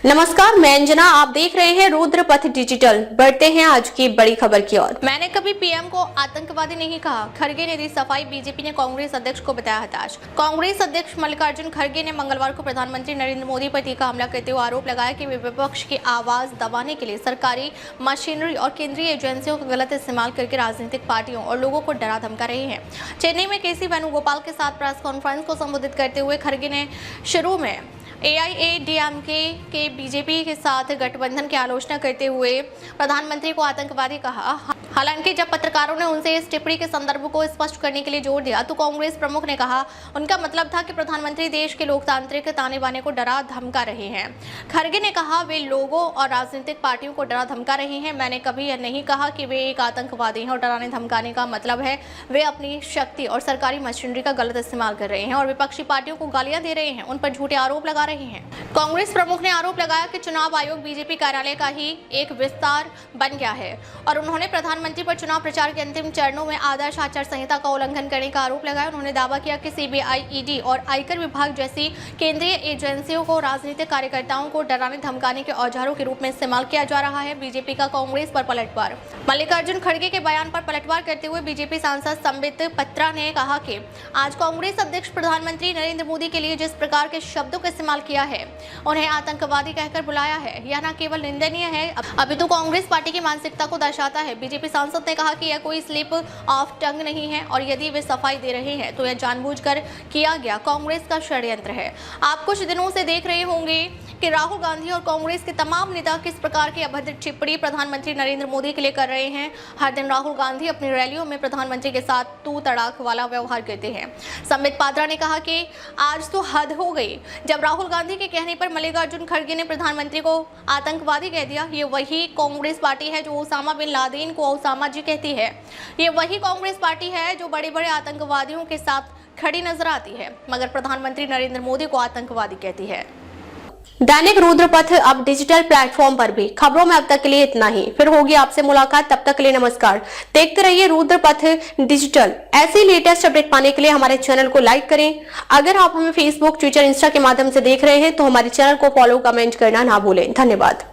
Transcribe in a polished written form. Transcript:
नमस्कार, मैं अंजना। आप देख रहे हैं रुद्रपथ डिजिटल। बढ़ते हैं आज की बड़ी खबर की ओर। मैंने कभी पीएम को आतंकवादी नहीं कहा, खड़गे ने दी सफाई। बीजेपी ने कांग्रेस अध्यक्ष को बताया हताश। कांग्रेस अध्यक्ष मल्लिकार्जुन खड़गे ने मंगलवार को प्रधानमंत्री नरेंद्र मोदी पर तीखा हमला करते हुए आरोप लगाया कि वे विपक्ष की आवाज दबाने के लिए सरकारी मशीनरी और केंद्रीय एजेंसियों का गलत इस्तेमाल करके राजनीतिक पार्टियों और लोगों को डरा धमका रहे हैं। चेन्नई में केसी वेणुगोपाल के साथ प्रेस कॉन्फ्रेंस को संबोधित करते हुए खड़गे ने शुरू में AIADMK के बीजेपी के साथ गठबंधन की आलोचना करते हुए प्रधानमंत्री को आतंकवादी कहा। हालांकि जब पत्रकारों ने उनसे इस टिप्पणी के संदर्भ को स्पष्ट करने के लिए जोर दिया तो कांग्रेस प्रमुख ने कहा उनका मतलब था कि प्रधानमंत्री देश के लोकतांत्रिक ताने बाने को डरा धमका रहे हैं। खड़गे ने कहा वे लोगों और राजनीतिक पार्टियों को डरा धमका रहे हैं। मैंने कभी यह नहीं कहा कि वे एक आतंकवादी हैं और डराने धमकाने का मतलब है वे अपनी शक्ति और सरकारी मशीनरी का गलत इस्तेमाल कर रहे हैं और विपक्षी पार्टियों को गालियां दे रहे हैं, उन पर झूठे आरोप लगा रहे हैं। कांग्रेस प्रमुख ने आरोप लगाया कि चुनाव आयोग बीजेपी कार्यालय का ही एक विस्तार बन गया है और उन्होंने प्रधानमंत्री पर चुनाव प्रचार के अंतिम चरणों में आदर्श आचार संहिता का उल्लंघन करने का आरोप लगाया। उन्होंने दावा किया कि CBI, ED और आयकर विभाग जैसी केंद्रीय एजेंसियों को राजनीतिक कार्यकर्ताओं को डराने धमकाने के औजारों के रूप में इस्तेमाल किया जा रहा है। बीजेपी का कांग्रेस पर पलटवार। मल्लिकार्जुन खड़गे के बयान पर पलटवार करते हुए बीजेपी सांसद संबित पत्रा ने कहा कि आज कांग्रेस अध्यक्ष प्रधानमंत्री नरेंद्र मोदी के लिए जिस प्रकार के शब्दों का इस्तेमाल किया है, उन्हें आतंकवादी कहकर बुलाया है, यह न केवल निंदनीय है अपितु कांग्रेस पार्टी की मानसिकता को दर्शाता है। बीजेपी सांसद ने कहा कि यह कोई स्लिप ऑफ टंग नहीं है और यदि वे सफाई दे रहे हैं तो यह जानबूझकर किया गया कांग्रेस का षड्यंत्र है। आप कुछ दिनों से देख रहे होंगे कि राहुल गांधी और कांग्रेस के तमाम नेता किस प्रकार की अभद्र टिप्पणी प्रधानमंत्री नरेंद्र मोदी के लिए कर रहे हैं। हर दिन राहुल गांधी अपनी रैलियों में प्रधानमंत्री के साथ तू तड़ाक वाला व्यवहार करते हैं। संबित पात्रा ने कहा कि आज तो हद हो गई। जब राहुल गांधी के कहने पर मल्लिकार्जुन खड़गे ने प्रधानमंत्री को आतंकवादी कह दिया। ये वही कांग्रेस पार्टी है जो ओसामा बिन लादेन को ओसामा जी कहती है। ये वही कांग्रेस पार्टी है जो बड़े बड़े आतंकवादियों के साथ खड़ी नजर आती है मगर प्रधानमंत्री नरेंद्र मोदी को आतंकवादी कहती है। दैनिक रुद्रपथ अब डिजिटल प्लेटफॉर्म पर भी। खबरों में अब तक के लिए इतना ही, फिर होगी आपसे मुलाकात। तब तक के लिए नमस्कार। देखते रहिए रुद्रपथ डिजिटल। ऐसे लेटेस्ट अपडेट पाने के लिए हमारे चैनल को लाइक करें। अगर आप हमें फेसबुक, ट्विटर, इंस्टा के माध्यम से देख रहे हैं तो हमारे चैनल को फॉलो, कमेंट करना ना भूलें। धन्यवाद।